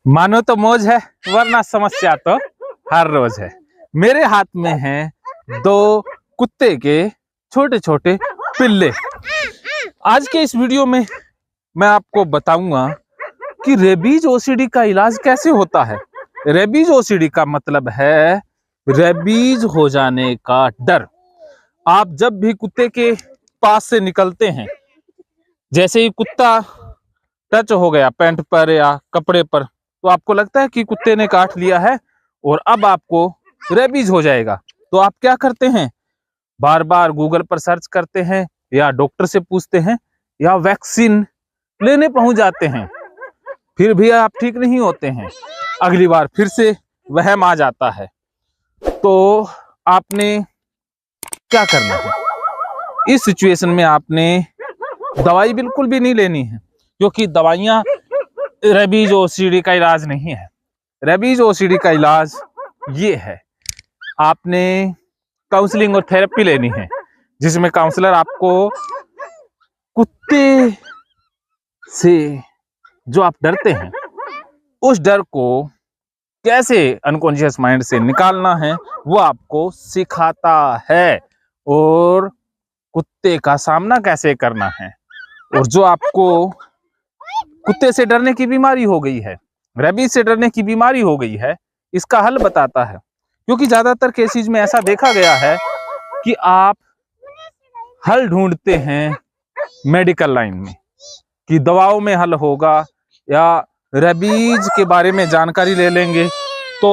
मानो तो मौज है, वरना समस्या तो हर रोज है। मेरे हाथ में हैं दो कुत्ते के छोटे छोटे पिल्ले। आज के इस वीडियो में मैं आपको बताऊंगा कि रेबीज ओसीडी का इलाज कैसे होता है। रेबीज ओसीडी का मतलब है रेबीज हो जाने का डर। आप जब भी कुत्ते के पास से निकलते हैं, जैसे ही कुत्ता टच हो गया पैंट पर या कपड़े पर, तो आपको लगता है कि कुत्ते ने काट लिया है और अब आपको रेबीज हो जाएगा। तो आप क्या करते हैं, बार बार गूगल पर सर्च करते हैं या डॉक्टर से पूछते हैं या वैक्सीन लेने पहुंच जाते हैं। फिर भी आप ठीक नहीं होते हैं, अगली बार फिर से वहम आ जाता है। तो आपने क्या करना है, इस सिचुएशन में आपने दवाई बिल्कुल भी नहीं लेनी है, क्योंकि दवाइयां रेबीज ओसीडी का इलाज नहीं है। रेबीज ओसीडी का इलाज ये है, आपने काउंसलिंग और थेरेपी लेनी है, जिसमें काउंसलर आपको कुत्ते से जो आप डरते हैं उस डर को कैसे अनकॉन्शियस माइंड से निकालना है वो आपको सिखाता है, और कुत्ते का सामना कैसे करना है। और जो आपको कुत्ते से डरने की बीमारी हो गई है, रेबीज से डरने की बीमारी हो गई है, इसका हल बताता है। क्योंकि ज्यादातर केसेस में ऐसा देखा गया है कि आप हल ढूंढते हैं मेडिकल लाइन में कि दवाओं में हल होगा, या रेबीज के बारे में जानकारी ले लेंगे तो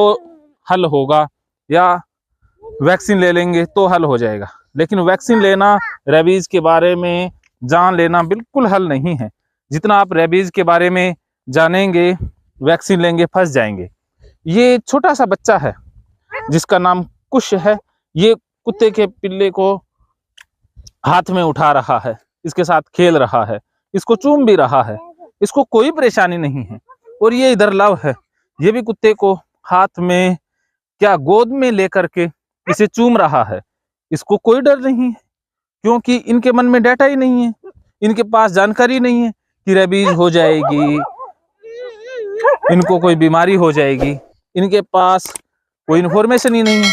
हल होगा, या वैक्सीन ले लेंगे तो हल हो जाएगा। लेकिन वैक्सीन लेना, रेबीज के बारे में जान लेना बिल्कुल हल नहीं है। जितना आप रेबीज के बारे में जानेंगे, वैक्सीन लेंगे, फंस जाएंगे। ये छोटा सा बच्चा है जिसका नाम कुश है, ये कुत्ते के पिल्ले को हाथ में उठा रहा है, इसके साथ खेल रहा है, इसको चूम भी रहा है, इसको कोई परेशानी नहीं है। और ये इधर लव है, ये भी कुत्ते को हाथ में क्या गोद में लेकर के इसे चूम रहा है। इसको कोई डर नहीं है, क्योंकि इनके मन में डाटा ही नहीं है, इनके पास जानकारी नहीं है कि रेबीज हो जाएगी, इनको कोई बीमारी हो जाएगी, इनके पास कोई इन्फॉर्मेशन ही नहीं है।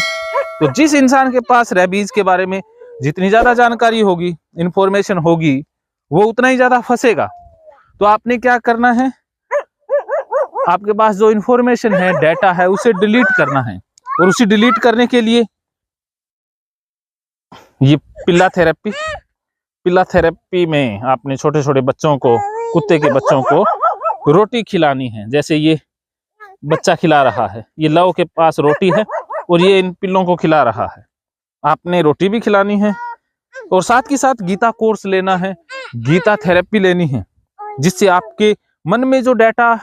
तो जिस इंसान के पास रेबीज के बारे में जितनी ज्यादा जानकारी होगी, इन्फॉर्मेशन होगी, वो उतना ही ज्यादा फंसेगा। तो आपने क्या करना है, आपके पास जो इन्फॉर्मेशन है, डाटा है, उसे डिलीट करना है। और उसे डिलीट करने के लिए ये पिल्ला थेरेपी में आपने छोटे छोटे बच्चों को, कुत्ते के बच्चों को रोटी खिलानी है। जैसे ये बच्चा खिला रहा है, ये लव के पास रोटी है और ये इन पिल्लों को खिला रहा है। आपने रोटी भी खिलानी है और साथ के साथ गीता कोर्स लेना है, गीता थेरेपी लेनी है, जिससे आपके मन में जो डाटा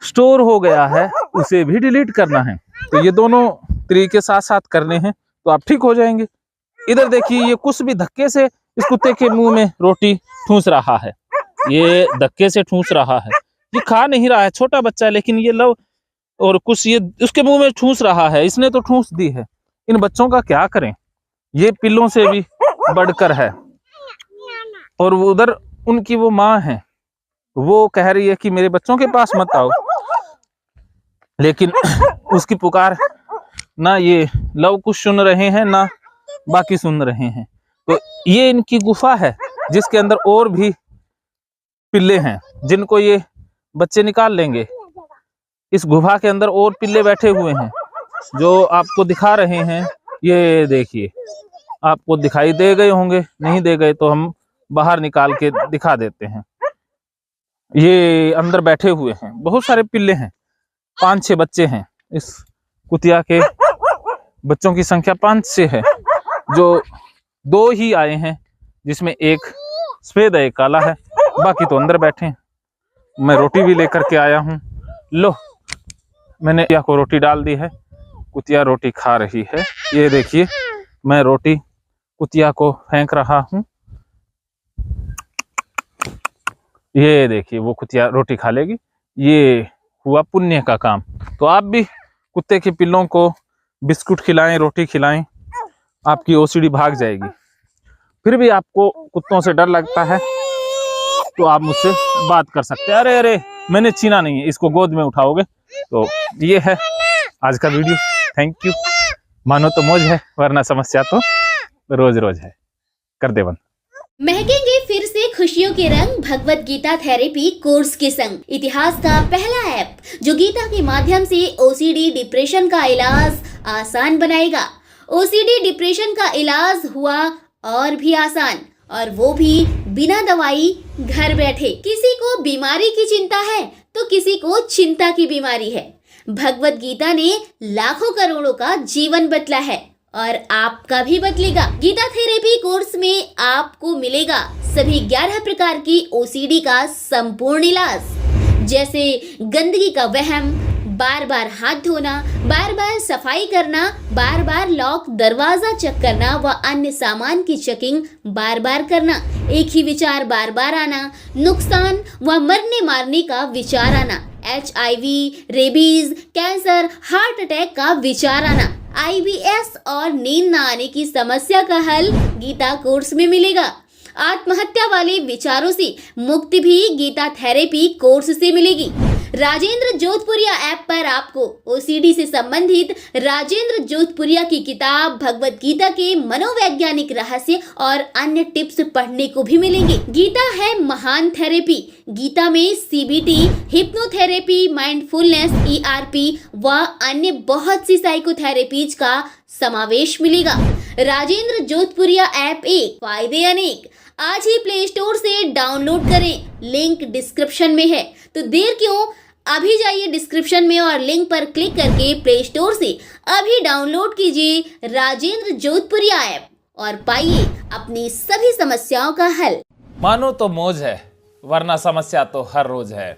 स्टोर हो गया है उसे भी डिलीट करना है। तो ये दोनों तरीके साथ साथ करने हैं तो आप ठीक हो जाएंगे। इधर देखिए, ये कुछ भी धक्के से इस कुत्ते के मुंह में रोटी ठूंस रहा है, ये धक्के से ठूंस रहा है, ये खा नहीं रहा है, छोटा बच्चा है, लेकिन ये लव और कुछ ये उसके मुंह में ठूंस रहा है, इसने तो ठूंस दी है। इन बच्चों का क्या करें, ये पिल्लों से भी बढ़कर है। और उधर उनकी वो माँ है, वो कह रही है कि मेरे बच्चों के पास मत आओ, लेकिन उसकी पुकार ना ये लव कुछ सुन रहे हैं ना बाकी सुन रहे हैं। तो ये इनकी गुफा है जिसके अंदर और भी पिल्ले हैं, जिनको ये बच्चे निकाल लेंगे। इस गुफा के अंदर और पिल्ले बैठे हुए हैं जो आपको दिखा रहे हैं। ये देखिए, आपको दिखाई दे गए होंगे, नहीं दे गए तो हम बाहर निकाल के दिखा देते हैं। ये अंदर बैठे हुए हैं, बहुत सारे पिल्ले हैं, 5-6 बच्चे हैं। इस कुतिया के बच्चों की संख्या 5-6 है, जो 2 ही आए हैं, जिसमें एक सफेद है, एक काला है, बाकी तो अंदर बैठे हैं। मैं रोटी भी लेकर के आया हूँ, लो मैंने कुतिया को रोटी डाल दी है, कुतिया रोटी खा रही है। ये देखिए, मैं रोटी कुतिया को फेंक रहा हूँ, ये देखिए वो कुतिया रोटी खा लेगी। ये हुआ पुण्य का काम। तो आप भी कुत्ते के पिल्लों को बिस्कुट खिलाएं, रोटी खिलाएं, आपकी ओसीडी भाग जाएगी। फिर भी आपको कुत्तों से डर लगता है तो आप मुझसे बात कर सकते हैं। अरे मैंने छीना नहीं है, इसको गोद में उठाओगे। तो ये है आज का वीडियो। Thank you. मानो तो मौज है, वरना समस्या तो रोज रोज है। कर दे बंद। महकेंगे फिर से खुशियों के रंग भगवत गीता थेरेपी कोर्स के संग। इतिहास का पहला ऐप जो गीता के माध्यम से ओसीडी डिप्रेशन का इलाज आसान बनाएगा। ओसीडी डिप्रेशन का इलाज हुआ और भी आसान, और वो भी बिना दवाई, घर बैठे। किसी को बीमारी की चिंता है तो किसी को चिंता की बीमारी है। भगवत गीता ने लाखों करोड़ों का जीवन बदला है और आपका भी बदलेगा। गीता थेरेपी कोर्स में आपको मिलेगा सभी 11 प्रकार की ओसीडी का संपूर्ण इलाज, जैसे गंदगी का वहम, बार बार हाथ धोना, बार बार सफाई करना, बार बार लॉक दरवाजा चेक करना व अन्य सामान की चेकिंग बार बार करना, एक ही विचार बार बार आना, नुकसान व मरने मारने का विचार आना, HIV, rabies, cancer, heart attack का विचार आना, IBS और नींद न आने की समस्या का हल गीता कोर्स में मिलेगा। आत्महत्या वाले विचारों से मुक्ति भी गीता थेरेपी कोर्स से मिलेगी। राजेंद्र जोधपुरिया ऐप पर आपको ओसीडी से संबंधित राजेंद्र जोधपुरिया की किताब भगवत गीता के मनोवैज्ञानिक रहस्य और अन्य टिप्स पढ़ने को भी मिलेंगे। गीता है महान थेरेपी। गीता में CBT, हिप्नोथेरेपी, माइंडफुलनेस, ERP व अन्य बहुत सी साइकोथेरेपीज का समावेश मिलेगा। राजेंद्र जोधपुरिया ऐप एक, फायदे अनेक। आज ही प्ले स्टोर से डाउनलोड करें, लिंक डिस्क्रिप्शन में है। तो देर क्यों, अभी जाइए डिस्क्रिप्शन में और लिंक पर क्लिक करके प्ले स्टोर से अभी डाउनलोड कीजिए राजेंद्र जोधपुरिया ऐप और पाइए अपनी सभी समस्याओं का हल। मानो तो मौज है, वरना समस्या तो हर रोज है।